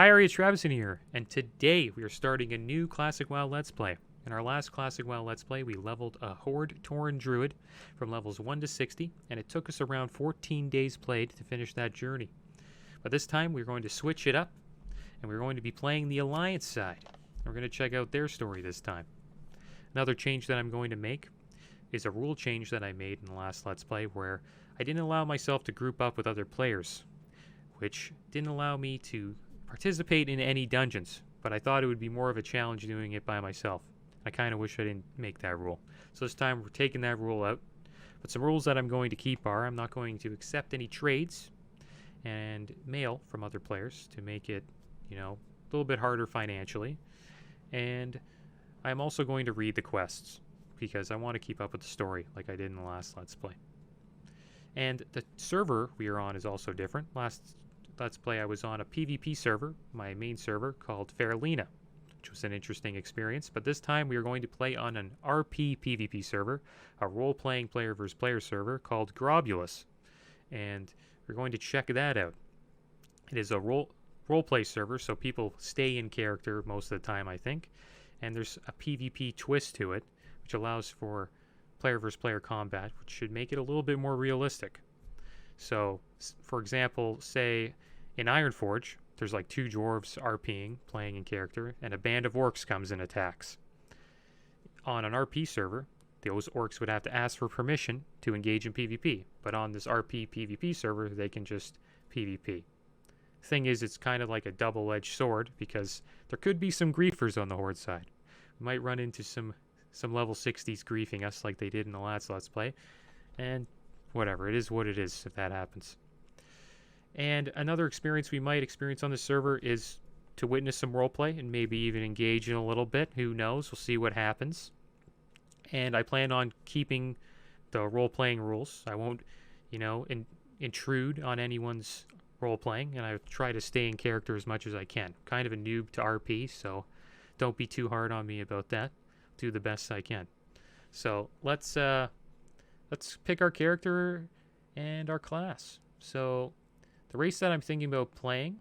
Hi, Aria Travison here, and today we are starting a new Classic WoW Let's Play. In our last Classic WoW Let's Play, we leveled a Horde Tauren Druid from levels 1 to 60, and it took us around 14 days played to finish that journey. But this time we're going to switch it up, and we're going to be playing the Alliance side. We're going to check out their story this time. Another change that I'm going to make is a rule change that I made in the last Let's Play where I didn't allow myself to group up with other players, which didn't allow me to participate in any dungeons, but I thought it would be more of a challenge doing it by myself. I kind of wish I didn't make that rule. So this time we're taking that rule out. But some rules that I'm going to keep are I'm not going to accept any trades and mail from other players to make it, a little bit harder financially. And I'm also going to read the quests because I want to keep up with the story like I did in the last Let's Play. And the server we are on is also different. Last Let's Play I was on a PvP server, my main server, called Fairlina, which was an interesting experience. But this time we are going to play on an RP PvP server, a role-playing player versus player server called Grobulus. And we're going to check that out. It is a role-play server, so people stay in character most of the time, I think. And there's a PvP twist to it, which allows for player versus player combat, which should make it a little bit more realistic. So, for example, say in Ironforge, there's like two dwarves RPing, playing in character, and a band of orcs comes and attacks. On an RP server, those orcs would have to ask for permission to engage in PvP, but on this RP PvP server, they can just PvP. Thing is, it's kind of like a double-edged sword, because there could be some griefers on the Horde side. We might run into some level 60s griefing us like they did in the last Let's Play, and whatever, it is what it is if that happens. And another experience we might experience on the server is to witness some roleplay and maybe even engage in a little bit. Who knows? We'll see what happens. And I plan on keeping the role-playing rules. I won't, intrude on anyone's role-playing, and I try to stay in character as much as I can. Kind of a noob to RP, so don't be too hard on me about that. Do the best I can. So let's pick our character and our class. So the race that I'm thinking about playing,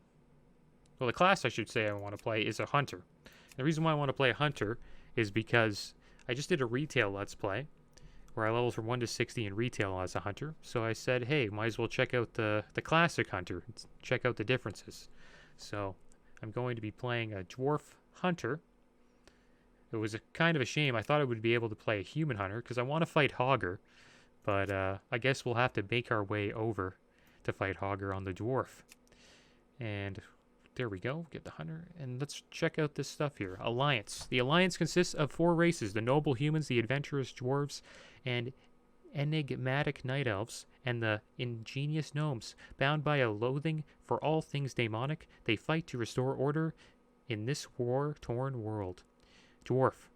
well, the class I should say I want to play is a hunter. The reason why I want to play a hunter is because I just did a retail Let's Play where I leveled from 1 to 60 in retail as a hunter. So I said, hey, might as well check out the classic hunter, check out the differences. So I'm going to be playing a Dwarf Hunter. It was kind of a shame. I thought I would be able to play a human hunter because I want to fight Hogger. But I guess we'll have to make our way over to fight Hogger on the Dwarf. And there we go. Get the hunter. And let's check out this stuff here. Alliance. The Alliance consists of 4 races. The noble humans, the adventurous dwarves, and enigmatic night elves, and the ingenious gnomes. Bound by a loathing for all things demonic, they fight to restore order in this war-torn world. Dwarf.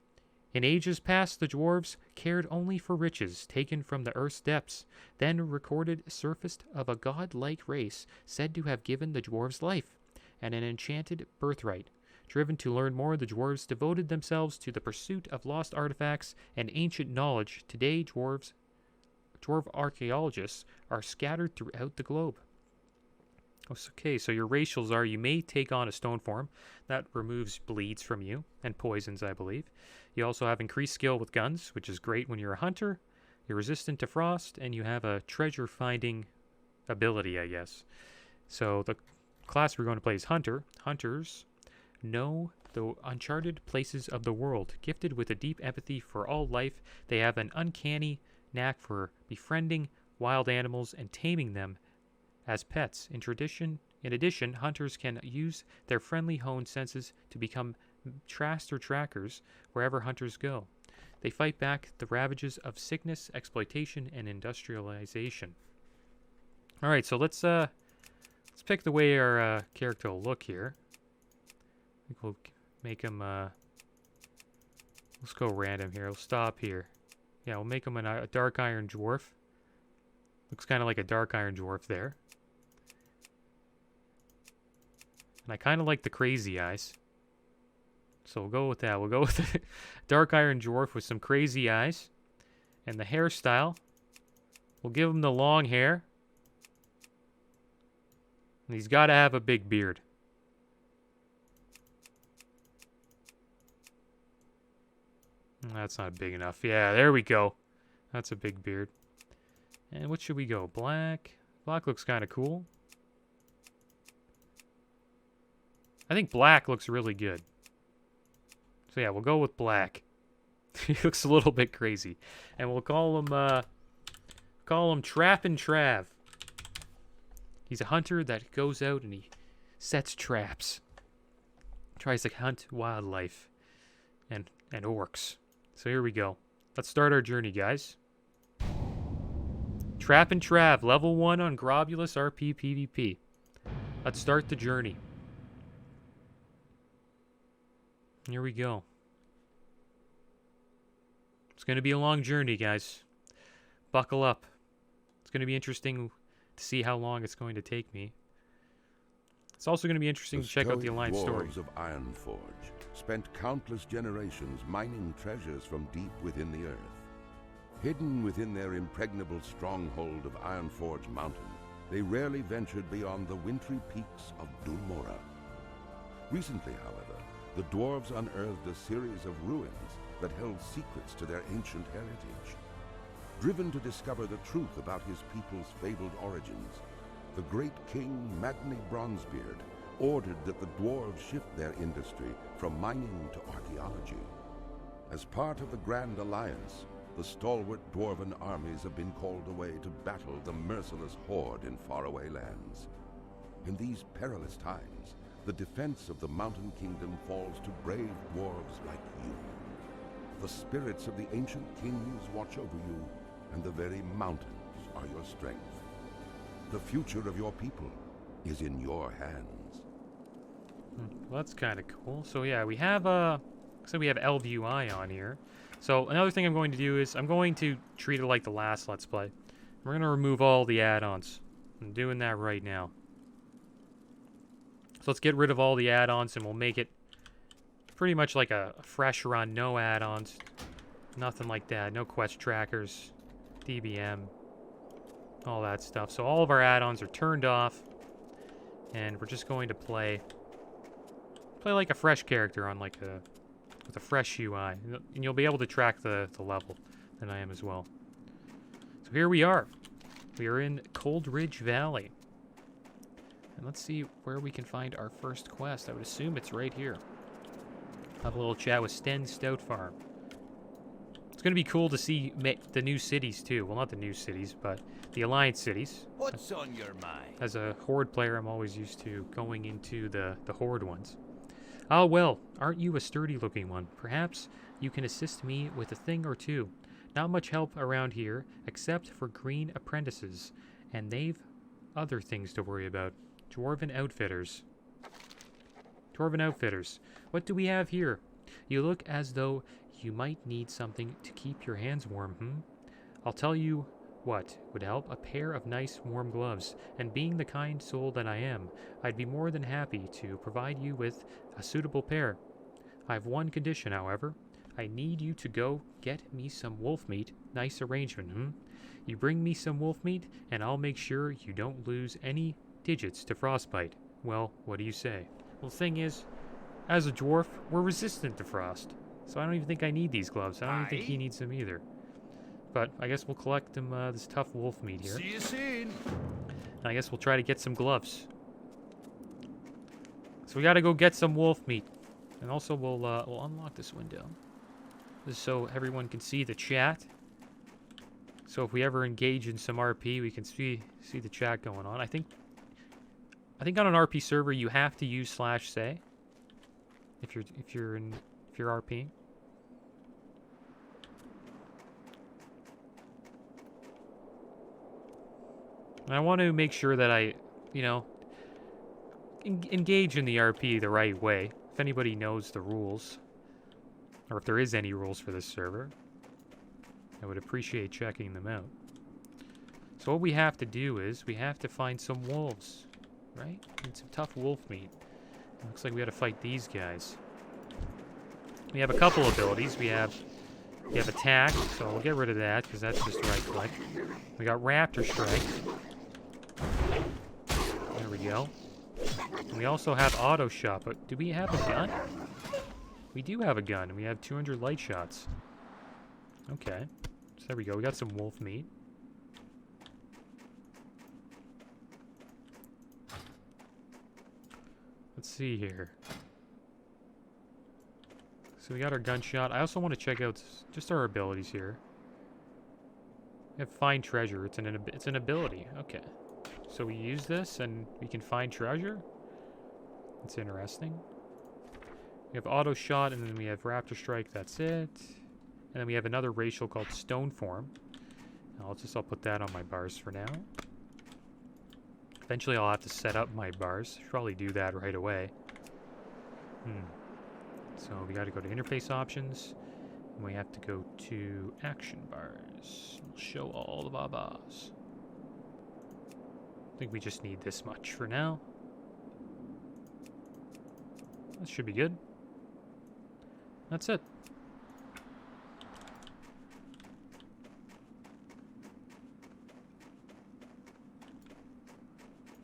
In ages past, the dwarves cared only for riches taken from the earth's depths, then recorded surfaced of a godlike race said to have given the dwarves life, and an enchanted birthright. Driven to learn more, the dwarves devoted themselves to the pursuit of lost artifacts and ancient knowledge. Today, dwarf archaeologists are scattered throughout the globe. Okay, so your racials are, you may take on a stone form. That removes bleeds from you, and poisons, I believe. You also have increased skill with guns, which is great when you're a hunter. You're resistant to frost, and you have a treasure-finding ability, I guess. So the class we're going to play is Hunter. Hunters know the uncharted places of the world. Gifted with a deep empathy for all life, they have an uncanny knack for befriending wild animals and taming them as pets. In addition, hunters can use their friendly honed senses to become trackers wherever hunters go. They fight back the ravages of sickness, exploitation, and industrialization. All right, so let's pick the way our character will look here. I think we'll make him. Let's go random here. We'll stop here. Yeah, we'll make him a dark iron dwarf. Looks kind of like a dark iron dwarf there. And I kind of like the crazy eyes. So we'll go with that. We'll go with the dark iron dwarf with some crazy eyes. And the hairstyle, we'll give him the long hair. And he's got to have a big beard. That's not big enough. Yeah, there we go. That's a big beard. And what should we go? Black? Black looks kind of cool. I think black looks really good. So yeah, we'll go with black. He looks a little bit crazy. And we'll call him Trappin' Trav. He's a hunter that goes out and he sets traps. Tries to hunt wildlife and orcs. So here we go. Let's start our journey, guys. Trappin' Trav, level 1 on Grobulus RP PvP. Let's start the journey. Here we go. It's going to be a long journey, guys. Buckle up. It's going to be interesting to see how long it's going to take me. It's also going to be interesting to check out the Alliance story. The of Ironforge spent countless generations mining treasures from deep within the earth. Hidden within their impregnable stronghold of Ironforge Mountain, they rarely ventured beyond the wintry peaks of Dulmora. Recently, however, the dwarves unearthed a series of ruins that held secrets to their ancient heritage. Driven to discover the truth about his people's fabled origins, the great king Magni Bronzebeard ordered that the dwarves shift their industry from mining to archaeology. As part of the Grand Alliance, the stalwart dwarven armies have been called away to battle the merciless horde in faraway lands. In these perilous times, the defense of the Mountain Kingdom falls to brave dwarves like you. The spirits of the ancient kings watch over you, and the very mountains are your strength. The future of your people is in your hands. Well, that's kind of cool. So yeah, we have LVUI on here. So another thing I'm going to do is I'm going to treat it like the last Let's Play. We're going to remove all the add-ons. I'm doing that right now. So let's get rid of all the add-ons and we'll make it pretty much like a fresh run. No add-ons. Nothing like that. No quest trackers. DBM. All that stuff. So all of our add-ons are turned off. And we're just going to play like a fresh character on like with a fresh UI. And you'll be able to track the level than I am as well. So here we are. We are in Coldridge Valley. And let's see where we can find our first quest. I would assume it's right here. Have a little chat with Sten Stoutfarm. It's going to be cool to see the new cities too. Well, not the new cities, but the Alliance cities. What's on your mind? As a Horde player, I'm always used to going into the Horde ones. Ah, well, aren't you a sturdy-looking one? Perhaps you can assist me with a thing or two. Not much help around here, except for green apprentices, and they've other things to worry about. Dwarven outfitters. Dwarven outfitters. What do we have here? You look as though you might need something to keep your hands warm, I'll tell you what would help: a pair of nice warm gloves, and being the kind soul that I am, I'd be more than happy to provide you with a suitable pair. I've one condition, however. I need you to go get me some wolf meat. Nice arrangement, You bring me some wolf meat, and I'll make sure you don't lose any digits to frostbite. Well, what do you say? Well, the thing is, as a dwarf, we're resistant to frost. So I don't even think I need these gloves. I don't even think he needs them either. But I guess we'll collect them, this tough wolf meat here. See you soon. And I guess we'll try to get some gloves. So we gotta go get some wolf meat. And also we'll unlock this window. Just so everyone can see the chat. So if we ever engage in some RP, we can see the chat going on. I think on an RP server you have to use /say if you're RPing. And I want to make sure that I, engage in the RP the right way. If anybody knows the rules, or if there is any rules for this server, I would appreciate checking them out. So what we have to do is we have to find some wolves, right? Need some tough wolf meat. It looks like we got to fight these guys. We have a couple abilities. We have attack, so we'll get rid of that because that's just right click. We got Raptor Strike. There we go. And we also have Auto Shot, but do we have a gun? We do have a gun, and we have 200 light shots. Okay. So there we go. We got some wolf meat. Let's see here. So we got our gunshot. I also want to check out just our abilities here. We have find treasure. It's an ability. Okay. So we use this and we can find treasure. That's interesting. We have auto shot and then we have raptor strike. That's it. And then we have another racial called stone form. I'll put that on my bars for now. Eventually I'll have to set up my bars. Should probably do that right away. So we got to go to interface options. And we have to go to action bars. We'll show all the babas. I think we just need this much for now. That should be good. That's it.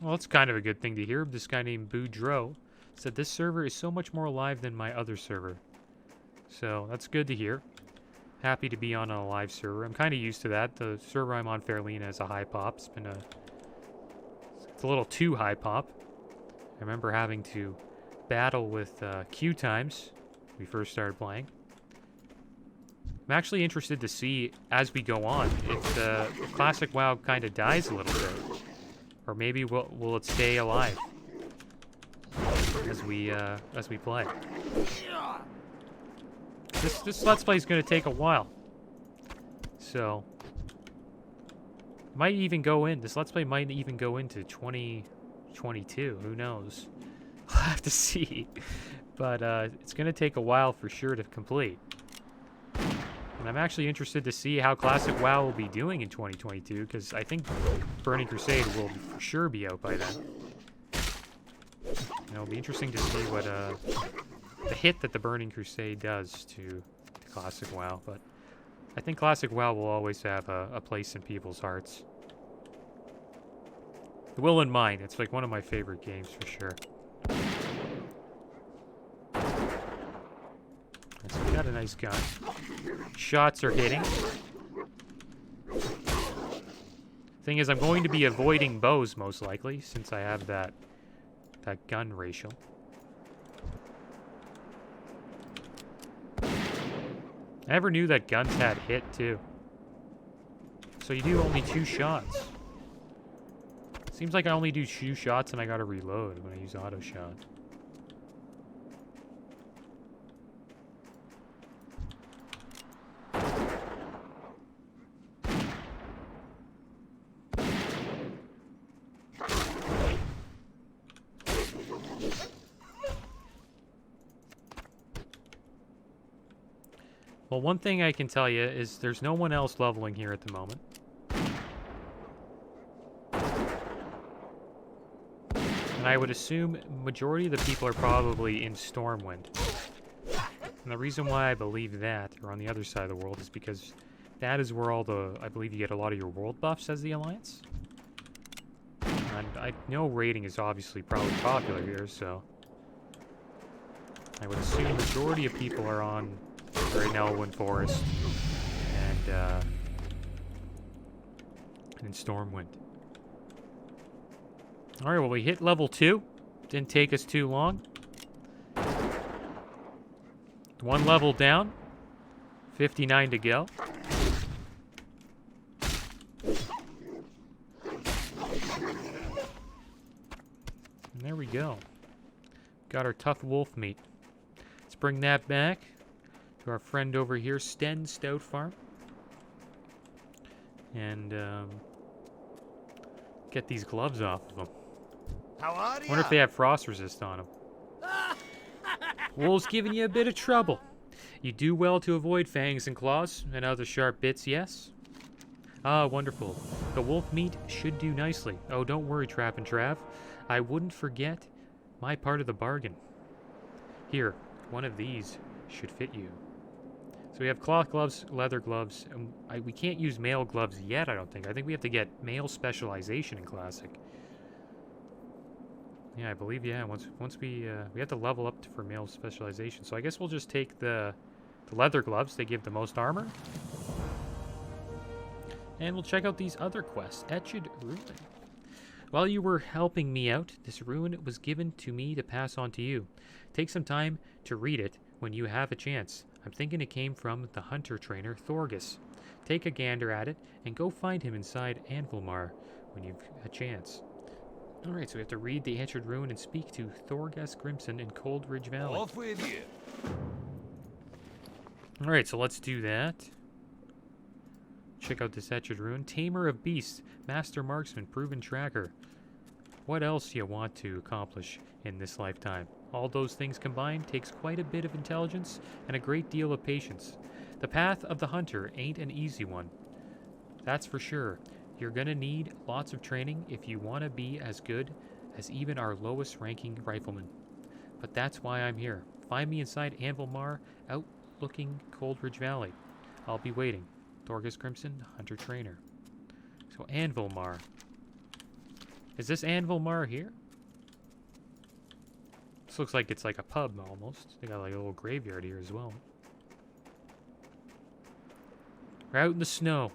Well, that's kind of a good thing to hear. This guy named Boudreaux said this server is so much more alive than my other server. So that's good to hear. Happy to be on a live server. I'm kind of used to that. The server I'm on, Fairlena, is a high pop. It's a little too high pop. I remember having to battle with queue times when we first started playing. I'm actually interested to see as we go on if Classic WoW kind of dies a little bit. Or maybe will it stay alive as we play. This Let's Play is going to take a while, so might even go in. This Let's Play might even go into 2022. Who knows? We'll have to see. But it's going to take a while for sure to complete. And I'm actually interested to see how Classic WoW will be doing in 2022, because I think Burning Crusade will for sure be out by then. And it'll be interesting to see what the hit that the Burning Crusade does to Classic WoW. But I think Classic WoW will always have a place in people's hearts. It will in mine. It's like one of my favorite games for sure. So we got a nice gun. Shots are hitting. Thing is, I'm going to be avoiding bows most likely, since I have that gun ratio. I never knew that guns had hit too. So you do only 2 shots. Seems like I only do 2 shots and I gotta reload when I use auto shot. Well, one thing I can tell you is there's no one else leveling here at the moment. And I would assume majority of the people are probably in Stormwind. And the reason why I believe that, or on the other side of the world, is because that is where I believe you get a lot of your world buffs as the Alliance. And I know raiding is obviously probably popular here, so I would assume majority of people are on right now Elwyn Forest and in Stormwind. Alright, well, we hit level 2. Didn't take us too long. 1 level down. 59 to go. And there we go. Got our tough wolf meat. Let's bring that back to our friend over here, Sten Stout Farm. And get these gloves off of them. How are you? Wonder if they have frost resist on them. Wool's giving you a bit of trouble. You do well to avoid fangs and claws and other sharp bits, yes? Ah, wonderful. The wolf meat should do nicely. Oh, don't worry, Trap and Trav. I wouldn't forget my part of the bargain. Here, one of these should fit you. So we have cloth gloves, leather gloves, and we can't use mail gloves yet, I don't think. I think we have to get mail specialization in Classic. Yeah, I believe, yeah, once we have to level up for mail specialization. So I guess we'll just take the leather gloves. They give the most armor. And we'll check out these other quests. Answered Rune. While you were helping me out, this rune was given to me to pass on to you. Take some time to read it when you have a chance. I'm thinking it came from the hunter trainer Thorgus. Take a gander at it and go find him inside Anvilmar when you've a chance. Alright, so we have to read the Answered Rune and speak to Thorgus Grimson in Coldridge Valley. Off with you. Alright, so let's do that. Check out this Answered Rune. Tamer of Beasts, Master Marksman, Proven Tracker. What else you want to accomplish in this lifetime? All those things combined takes quite a bit of intelligence and a great deal of patience. The path of the hunter ain't an easy one. That's for sure. You're gonna need lots of training if you want to be as good as even our lowest ranking rifleman. But that's why I'm here. Find me inside Anvilmar, out looking Coldridge Valley. I'll be waiting. Thorgus Crimson, Hunter Trainer. So Anvilmar. Is this Anvilmar here? This looks like it's like a pub almost. They got like a little graveyard here as well. We're out in the snow.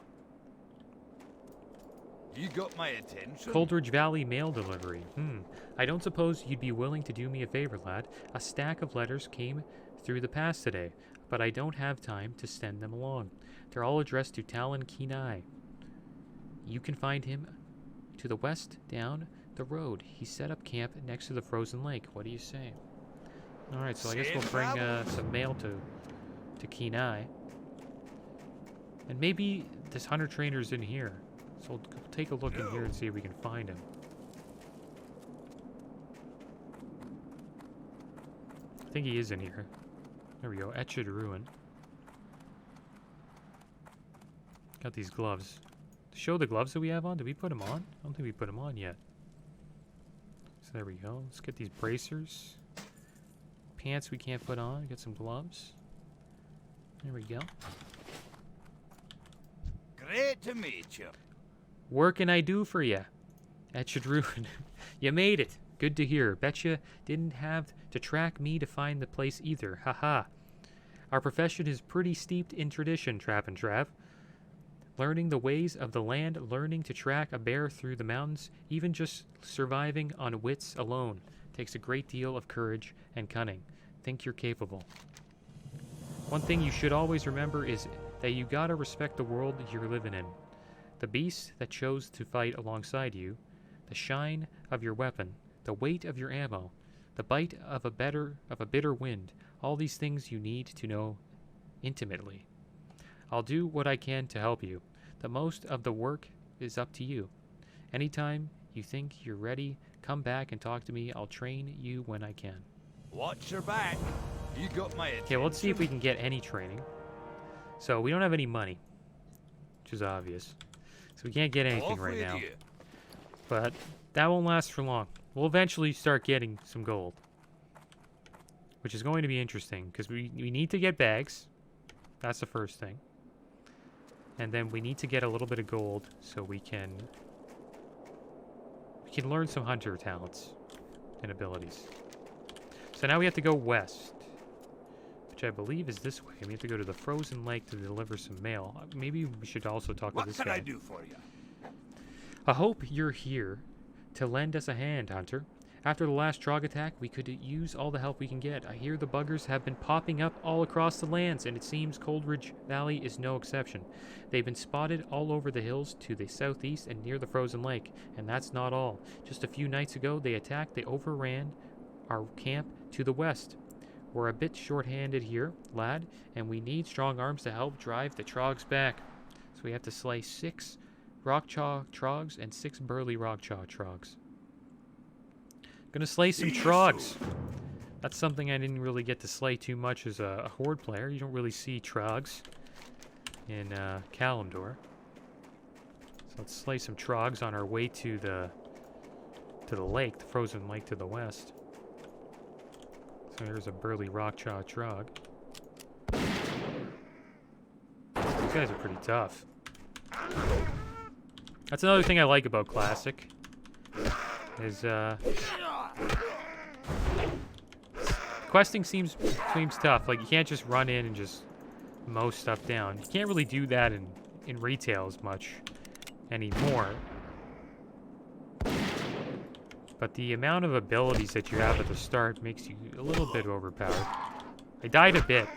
You got my attention? Coldridge Valley mail delivery. I don't suppose you'd be willing to do me a favor, lad. A stack of letters came through the pass today, but I don't have time to send them along. They're all addressed to Talon Kenai. You can find him to the west down the road. He set up camp next to the frozen lake. What do you say? Alright, so I guess we'll bring some mail to Kenai. And maybe this hunter trainer's in here. So we'll take a look in here and see if we can find him. I think he is in here. There we go. Answered Rune. Got these gloves. To show the gloves that we have on, did we put them on? I don't think we put them on yet. So there we go. Let's get these bracers. Pants we can't put on. Get some gloves. There we go. Great to meet you. What can I do for you? Answered Rune. You made it. Good to hear. Betcha didn't have to track me to find the place either. Haha. Our profession is pretty steeped in tradition, Trav and Trav. Learning the ways of the land, learning to track a bear through the mountains, even just surviving on wits alone takes a great deal of courage and cunning. Think you're capable. One thing you should always remember is that you gotta respect the world you're living in. The beast that chose to fight alongside you, the shine of your weapon, the weight of your ammo, the bite of a bitter wind, all these things you need to know intimately. I'll do what I can to help you. The most of the work is up to you. Anytime you think you're ready, come back and talk to me. I'll train you when I can. Watch your back. You got my attention. Okay, well, let's see if we can get any training. So we don't have any money, which is obvious. So we can't get anything right now. But that won't last for long. We'll eventually start getting some gold, which is going to be interesting because we need to get bags. That's the first thing. And then we need to get a little bit of gold so we can learn some hunter talents and abilities. So now we have to go west, which I believe is this way. We have to go to the frozen lake to deliver some mail. Maybe we should also talk to this guy. What can I do for you? I hope you're here to lend us a hand, Hunter. After the last Trog attack, we could use all the help we can get. I hear the buggers have been popping up all across the lands, and it seems Coldridge Valley is no exception. They've been spotted all over the hills to the southeast and near the frozen lake, and that's not all. Just a few nights ago, they overran our camp to the west. We're a bit short-handed here, lad, and we need strong arms to help drive the Trogs back. So we have to slay 6 Rockchaw Trogs and 6 Burly Rockchaw Trogs. Gonna slay some Trogs. That's something I didn't really get to slay too much as a Horde player. You don't really see Trogs in Kalimdor. So let's slay some Trogs on our way to the lake, the frozen lake to the west. So there's a Burly Rockchaw Trog. These guys are pretty tough. That's another thing I like about Classic. Is questing seems tough. Like, you can't just run in and just mow stuff down. You can't really do that in retail as much anymore. But the amount of abilities that you have at the start makes you a little bit overpowered. I died a bit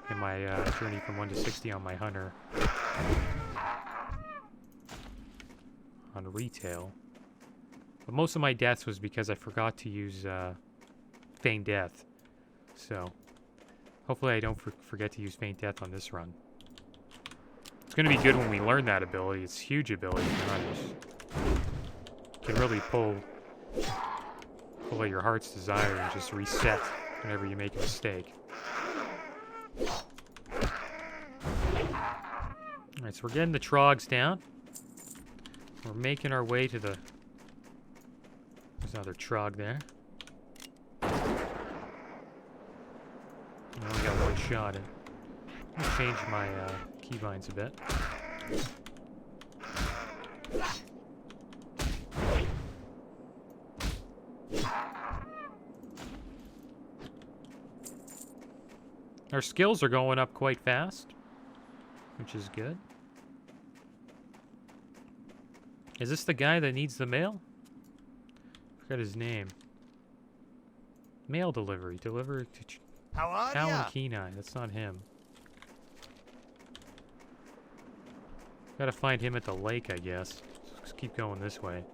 in my journey from 1 to 60 on my hunter. On retail. But most of my deaths was because I forgot to use Feign Death. So, hopefully I don't forget to use Feign Death on this run. It's going to be good when we learn that ability. It's a huge ability for hunters. Can really pull at your heart's desire and just reset whenever you make a mistake. Alright, so we're getting the trogs down. We're making our way to the... There's another trog there. I only got one shot in. I'm gonna change my keybinds a bit. Our skills are going up quite fast, which is good. Is this the guy that needs the mail? I forgot his name. Mail delivery. Deliver to How are Alan ya? Kenai. That's not him. Gotta find him at the lake, I guess. Let's keep going this way.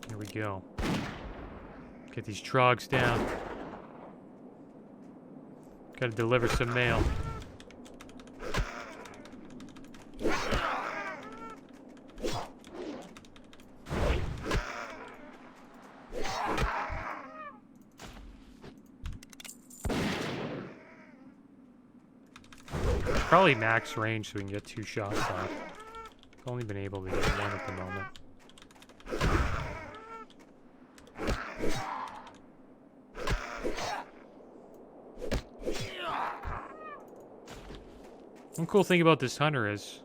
Here we go. Get these trogs down. Gotta deliver some mail. Probably max range so we can get 2 shots off. I've only been able to get 1 at the moment. One cool thing about this hunter is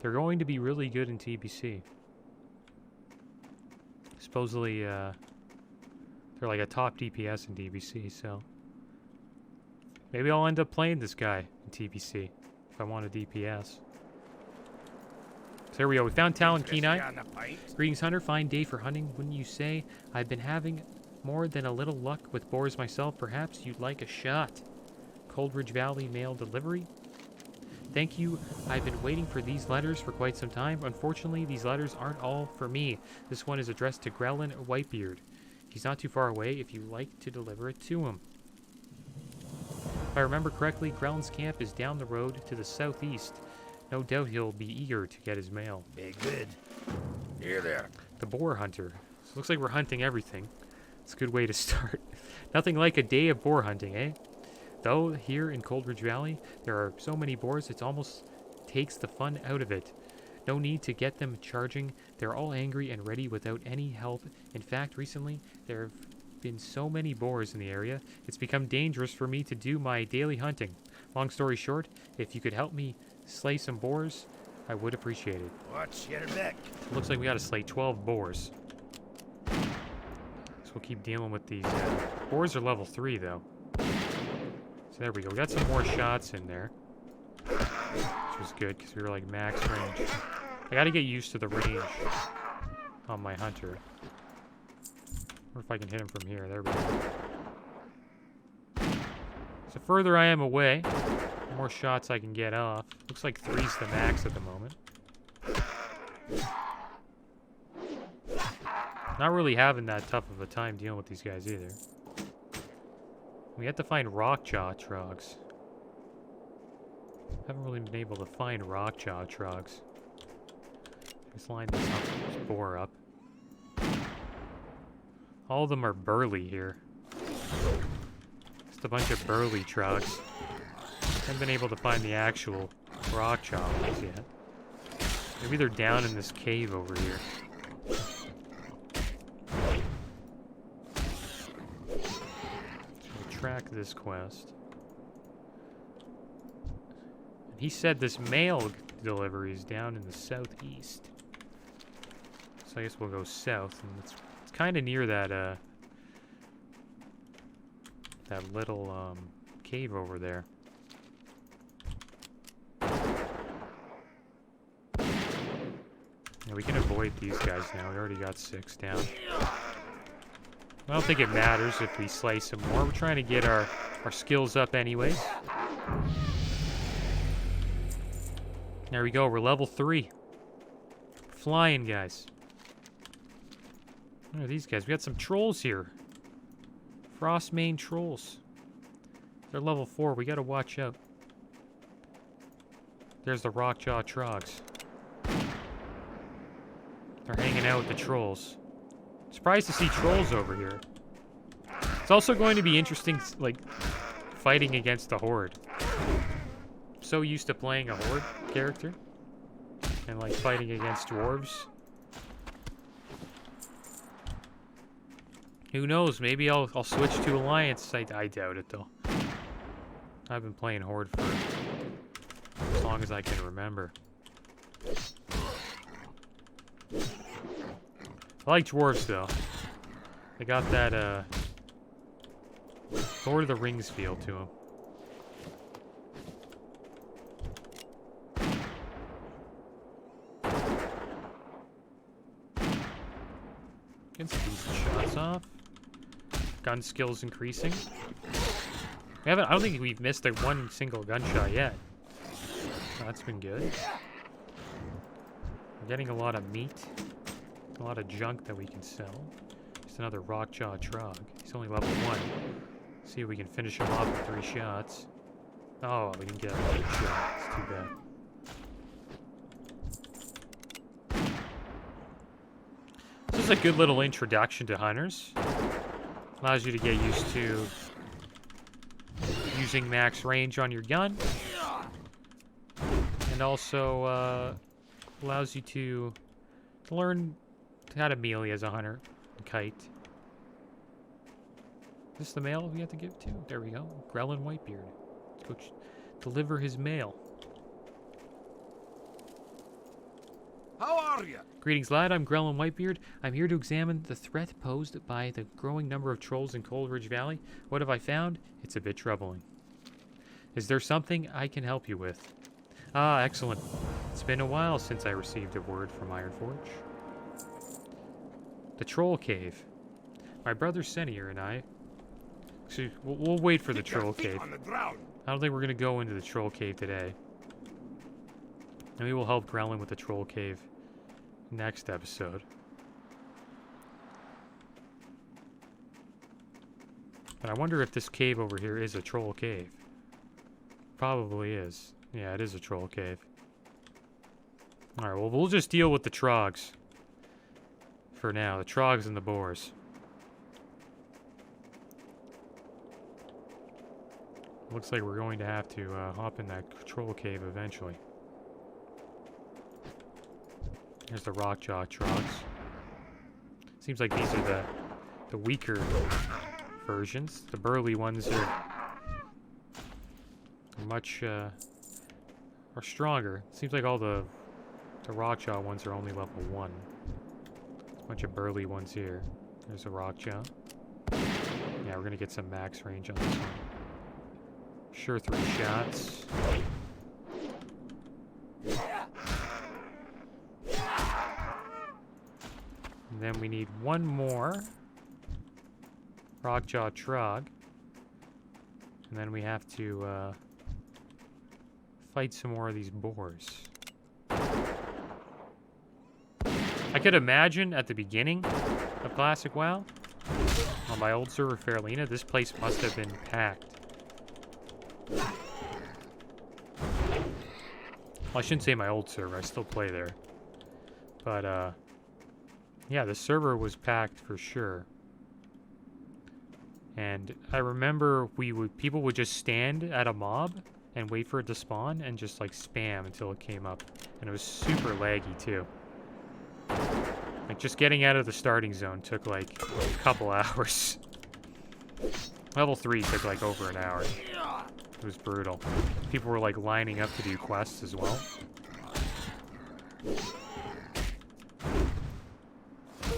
they're going to be really good in TBC. Supposedly, they're like a top DPS in TBC, so maybe I'll end up playing this guy in TBC if I want a DPS. So here we go. We found Talon Kenai. Greetings, Hunter. Fine day for hunting, wouldn't you say? I've been having more than a little luck with boars myself. Perhaps you'd like a shot. Coldridge Valley mail delivery. Thank you. I've been waiting for these letters for quite some time. Unfortunately, these letters aren't all for me. This one is addressed to Grelin Whitebeard. He's not too far away if you'd like to deliver it to him. If I remember correctly, Grelin's camp is down the road to the southeast. No doubt he'll be eager to get his mail. Be good. Here there. The Boar Hunter. So looks like we're hunting everything. It's a good way to start. Nothing like a day of boar hunting, eh? Though, here in Coldridge Valley, there are so many boars, it almost takes the fun out of it. No need to get them charging. They're all angry and ready without any help. In fact, recently, there have been so many boars in the area, it's become dangerous for me to do my daily hunting. Long story short, if you could help me slay some boars, I would appreciate it. Watch your back. Looks like we gotta slay 12 boars. So we'll keep dealing with these. Boars are level 3, though. So there we go. We got some more shots in there. Which was good, because we were like max range. I gotta get used to the range on my hunter. Or if I can hit him from here. There we go. So further I am away, the more shots I can get off. Looks like 3's the max at the moment. Not really having that tough of a time dealing with these guys either. We have to find rockjaw trogs. Haven't really been able to find rockjaw trogs. Let's line this up. This boar up. All of them are burly here. Just a bunch of burly trogs. Haven't been able to find the actual rockjaw ones yet. Maybe they're down in this cave over here. track this quest. He said this mail delivery is down in the southeast. So I guess we'll go south, and it's kind of near that that little cave over there. Yeah, we can avoid these guys now. We already got 6 down. I don't think it matters if we slay some more. We're trying to get our skills up anyways. There we go. We're level 3. Flying, guys. What are these guys? We got some trolls here. Frostmane trolls. They're level 4. We gotta watch out. There's the Rockjaw Trogs. They're hanging out with the trolls. Surprised to see trolls over here. It's also going to be interesting, like, fighting against the Horde. So used to playing a Horde character. And, like, fighting against dwarves. Who knows? Maybe I'll switch to Alliance. I doubt it, though. I've been playing Horde for as long as I can remember. I like dwarves, though. They got that, Lord of the Rings feel to them. Getting some decent shots off. Gun skills increasing. I don't think we've missed one single gunshot yet. Oh, that's been good. We're getting a lot of meat. A lot of junk that we can sell. Just another Rockjaw Trog. He's only level 1. See if we can finish him off with 3 shots. Oh, we didn't get another shot. It's too bad. This is a good little introduction to hunters. Allows you to get used to using max range on your gun. And also allows you to learn how to melee as a hunter. Kite. Is this the mail we have to give to? There we go. Grellin Whitebeard. Let's go deliver his mail. How are you? Greetings, lad. I'm Grellin Whitebeard. I'm here to examine the threat posed by the growing number of trolls in Coldridge Valley. What have I found? It's a bit troubling. Is there something I can help you with? Ah, excellent. It's been a while since I received a word from Ironforge. The Troll Cave. My brother Senior and I... Actually, we'll wait for the Troll Cave. On the ground. I don't think we're going to go into the Troll Cave today. Maybe we'll help Grellin with the Troll Cave next episode. But I wonder if this cave over here is a Troll Cave. Probably is. Yeah, it is a Troll Cave. Alright, well, we'll just deal with the Trogs. For now, the Trogs and the Boars. Looks like we're going to have to hop in that Troll Cave eventually. Here's the Rockjaw Trogs. Seems like these are the weaker versions. The burly ones are much are stronger. Seems like all the Rockjaw ones are only level 1. A bunch of burly ones here. There's a Rockjaw. Yeah, we're gonna get some max range on this one. Sure, 3 shots. And then we need one more Rockjaw Trog. And then we have to fight some more of these boars. I could imagine at the beginning of Classic WoW, on my old server Fairlina, this place must have been packed. Well, I shouldn't say my old server, I still play there. But, yeah, the server was packed for sure. And I remember people would just stand at a mob and wait for it to spawn and just like spam until it came up. And it was super laggy too. Like just getting out of the starting zone took like a couple hours. Level 3 took like over an hour. It was brutal. People were like lining up to do quests as well.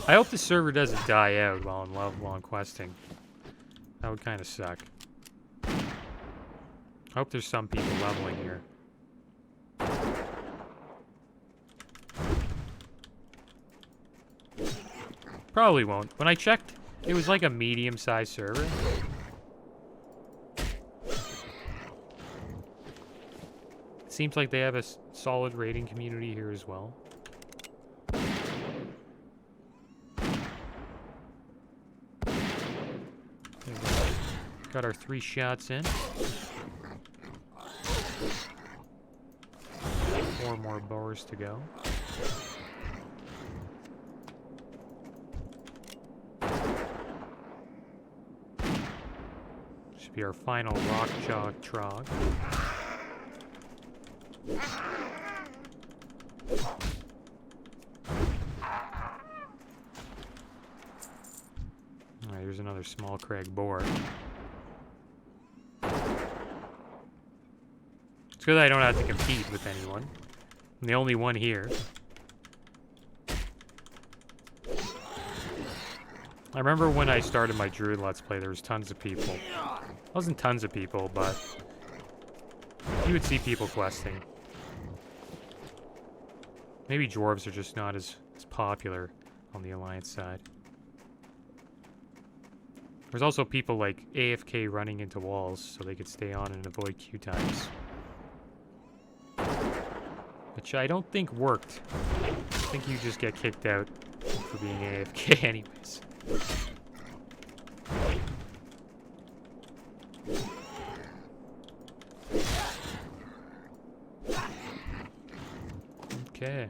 I hope the server doesn't die out while I'm level long questing. That would kind of suck. I hope there's some people leveling here. Probably won't. When I checked, it was like a medium-sized server. It seems like they have a solid raiding community here as well. Got our 3 shots in. 4 more boars to go. Should be our final rock jog trog. Alright, here's another small crag boar. It's good that I don't have to compete with anyone. I'm the only one here. I remember when I started my Druid Let's Play, there was tons of people. Wasn't tons of people, but you would see people questing. Maybe dwarves are just not as popular on the Alliance side. There's also people like AFK running into walls so they could stay on and avoid queue times. Which I don't think worked. I think you just get kicked out for being AFK anyways. Okay.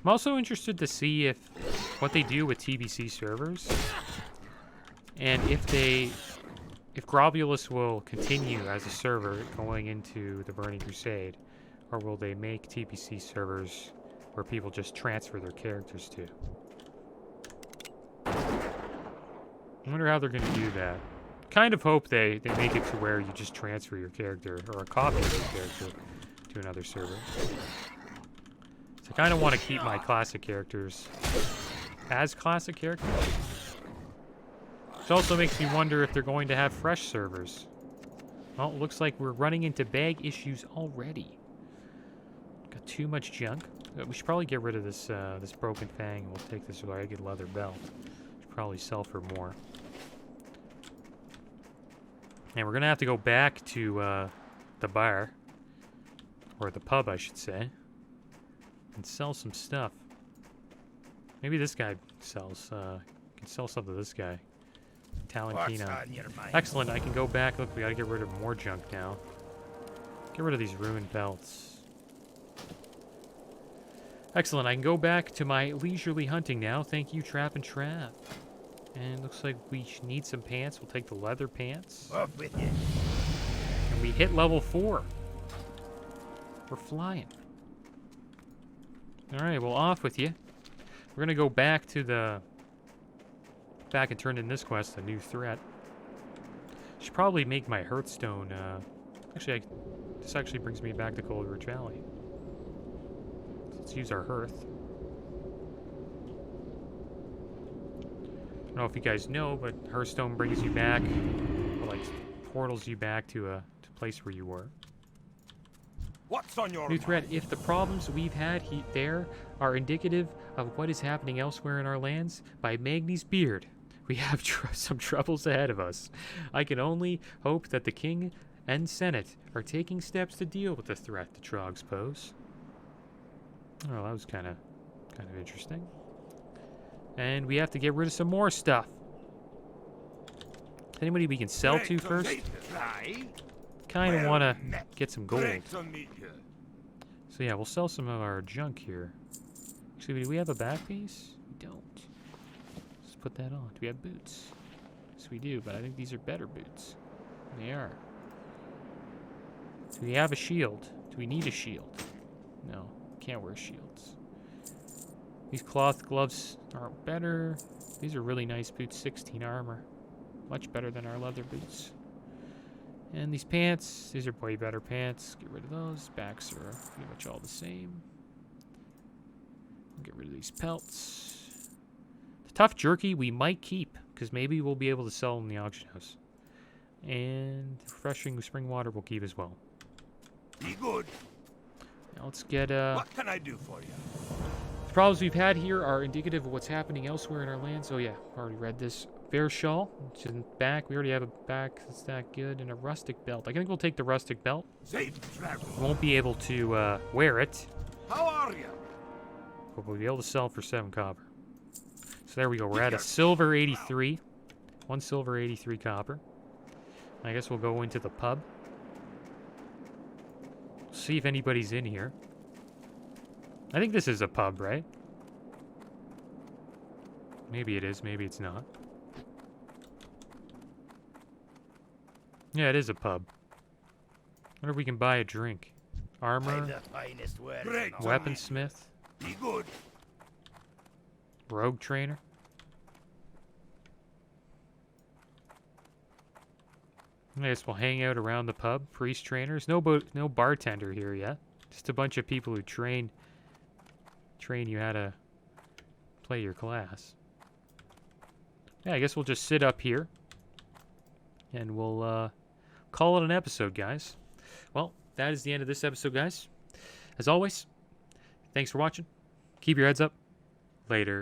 I'm also interested to see what they do with TBC servers, and if Grobulus will continue as a server going into the Burning Crusade, or will they make TBC servers where people just transfer their characters to? I wonder how they're going to do that. Kind of hope they make it to where you just transfer your character, or a copy of your character, to another server. So I kind of want to keep my classic characters as classic characters. Which also makes me wonder if they're going to have fresh servers. Well, it looks like we're running into bag issues already. Got too much junk. We should probably get rid of this this broken fang. We'll take this ragged leather belt. Should probably sell for more. And we're gonna have to go back to the bar, or the pub, I should say, and sell some stuff. Maybe this guy sells. Can sell something to this guy. Talentina. Excellent. I can go back. Look, we gotta get rid of more junk now. Get rid of these ruined belts. Excellent. I can go back to my leisurely hunting now. Thank you, Trap and Trap. And looks like we need some pants. We'll take the leather pants. Off with you. And we hit level 4. We're flying. Alright, well, off with you. We're gonna go back to the... back and turn in this quest, a new threat. Should probably make my Hearthstone, actually, this actually brings me back to Coldridge Valley. Let's use our Hearth. I don't know if you guys know, but Hearthstone brings you back, or like portals you back to a place where you were. What's on your New threat. If the problems we've had there are indicative of what is happening elsewhere in our lands, by Magni's beard, we have some troubles ahead of us. I can only hope that the King and Senate are taking steps to deal with the threat the Trogs pose. Oh, that was kind of interesting. And we have to get rid of some more stuff. Anybody we can sell to first? Kind of want to get some gold. So yeah, we'll sell some of our junk here. Actually, do we have a back piece? We don't. Let's put that on. Do we have boots? Yes, we do, but I think these are better boots. They are. Do we have a shield? Do we need a shield? No, can't wear shields. These cloth gloves are better. These are really nice boots, 16 armor. Much better than our leather boots. And these pants, these are way better pants. Get rid of those. Backs are pretty much all the same. Get rid of these pelts. The tough jerky we might keep, because maybe we'll be able to sell in the auction house. And refreshing spring water we'll keep as well. Be good. Now let's get What can I do for you? the problems we've had here are indicative of what's happening elsewhere in our lands. Oh yeah, already read this. Bear shawl, which is back. We already have a back that's that good. And a rustic belt. I think we'll take the rustic belt. Safe travel. Won't be able to wear it, How are you? but we'll be able to sell for 7 copper. So there we go. We're at a silver 83. 1 silver 83 copper. I guess we'll go into the pub. See if anybody's in here. I think this is a pub, right? Maybe it is, maybe it's not. Yeah, it is a pub. Wonder if we can buy a drink. Armor, The finest word. Great. weaponsmith, Be good. rogue trainer. I guess we'll hang out around the pub. Priest trainers. No bartender here yet. Just a bunch of people who train you how to play your class. Yeah, I guess we'll just sit up here. And we'll call it an episode, guys. Well, that is the end of this episode, guys. As always, thanks for watching. Keep your heads up. Later.